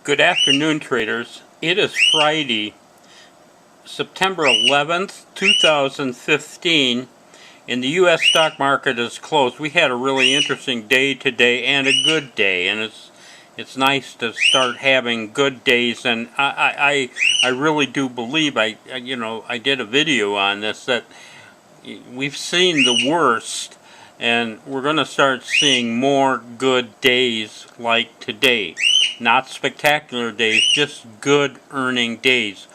Good afternoon, traders. It is Friday, September 11th, 2015, and the U.S. stock market is closed. We had a really interesting day today and a good day, and it's nice to start having good days. And I really do believe I did a video on this that we've seen the worst, and we're going to start seeing more good days like today. Not spectacular days, just good earning days.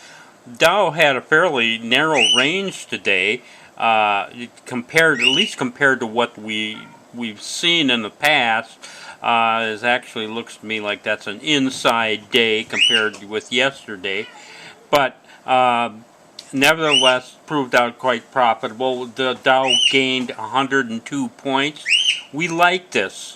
Dow had a fairly narrow range today, at least compared to what we've seen in the past. It actually looks to me like that's an inside day compared with yesterday, but nevertheless proved out quite profitable. The Dow gained 102 points. We like this.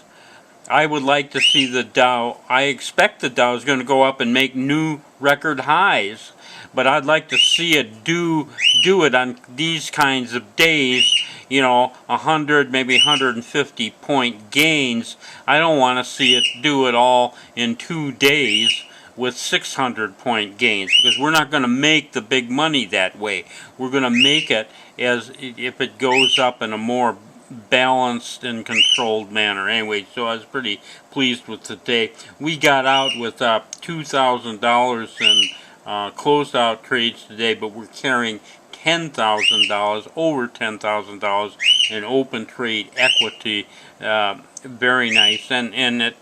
I would like to see the Dow. I expect the Dow is going to go up and make new record highs, but I'd like to see it do it on these kinds of days. 100, maybe 150 point gains. I don't want to see it do it all in 2 days with 600 point gains, because we're not going to make the big money that way. We're going to make it as if it goes up in a more balanced and controlled manner. Anyway, so I was pretty pleased with today. We got out with $2,000 in closed out trades today, but we're carrying $10,000, over $10,000 in open trade equity. Very nice, and it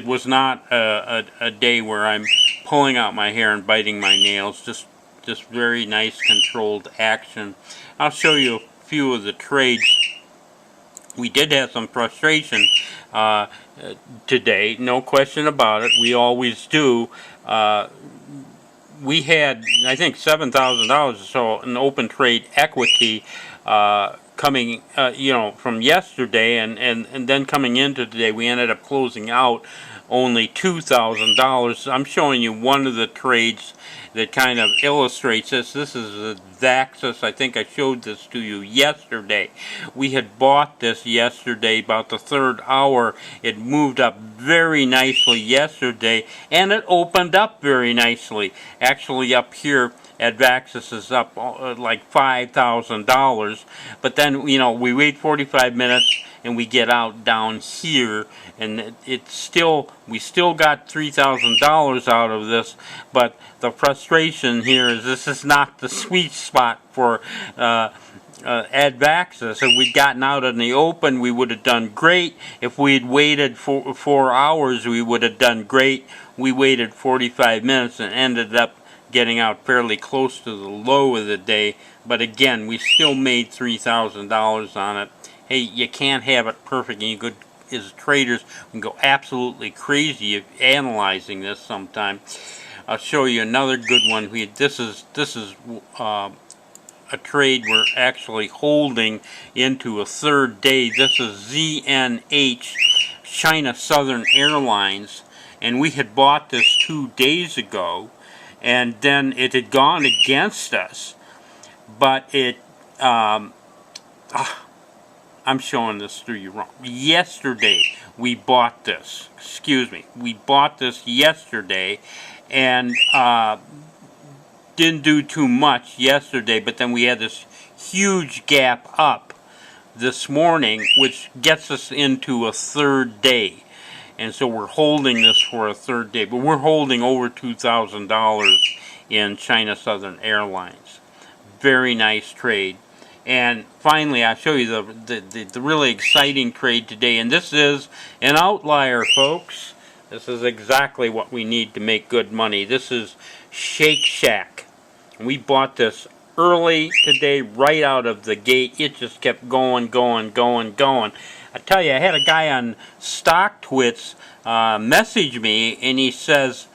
was not a day where I'm pulling out my hair and biting my nails. Just very nice controlled action. I'll show you a few of the trades. We did have some frustration today, no question about it. We always do. We had, I think, $7,000 or so in open trade equity coming, from yesterday, and then coming into today, we ended up closing out only $2,000. I'm showing you one of the trades that kind of illustrates this. This is a Vaxxus. I think I showed this to you yesterday. We had bought this yesterday, about the 3rd hour. It moved up very nicely yesterday, and it opened up very nicely. Actually, up here at Vaxxus is up like $5,000, but then we wait 45 minutes and we get out down here, and we still got $3,000 out of this. But the frustration here is this is not the sweet spot for at Vaxxus. If we'd gotten out in the open, we would have done great. If we'd waited for 4 hours, we would have done great. We waited 45 minutes and ended up getting out fairly close to the low of the day, but again, we still made $3,000 on it. Hey, you can't have it perfect, and you could, as traders, we can go absolutely crazy analyzing this sometime. I'll show you another good one. This is a trade we're actually holding into a 3rd day. This is ZNH, China Southern Airlines, and we had bought this 2 days ago, and then it had gone against us, but I'm showing this to you wrong. Yesterday we bought this. We bought this yesterday, and didn't do too much yesterday, but then we had this huge gap up this morning, which gets us into a 3rd day. And so we're holding this for a 3rd day, but we're holding over $2,000 in China Southern Airlines. Very nice trade. And finally, I'll show you the really exciting trade today, and this is an outlier, folks. This is exactly what we need to make good money. This is Shake Shack. We bought this early today, right out of the gate. It just kept going. I tell you, I had a guy on StockTwits message me, and he says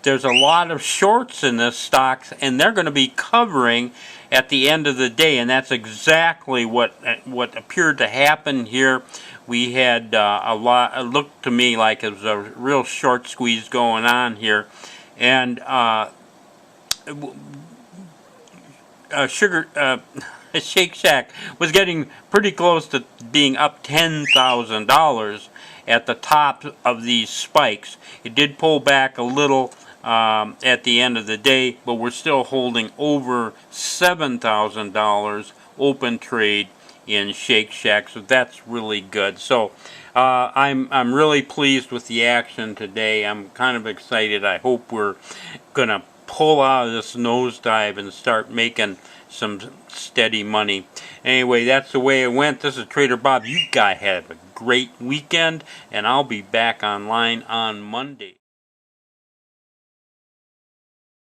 there's a lot of shorts in this stock, and they're going to be covering at the end of the day, and that's exactly what appeared to happen here. We had a lot. It looked to me like it was a real short squeeze going on here, and Shake Shack was getting pretty close to being up $10,000, at the top of these spikes. It did pull back a little at the end of the day, but we're still holding over $7,000 open trade in Shake Shack, so that's really good. So I'm really pleased with the action today. I'm kind of excited. I hope we're gonna pull out of this nosedive and start making some steady money. Anyway, that's the way it went. This is Trader Bob. You guys have a great weekend, and I'll be back online on Monday.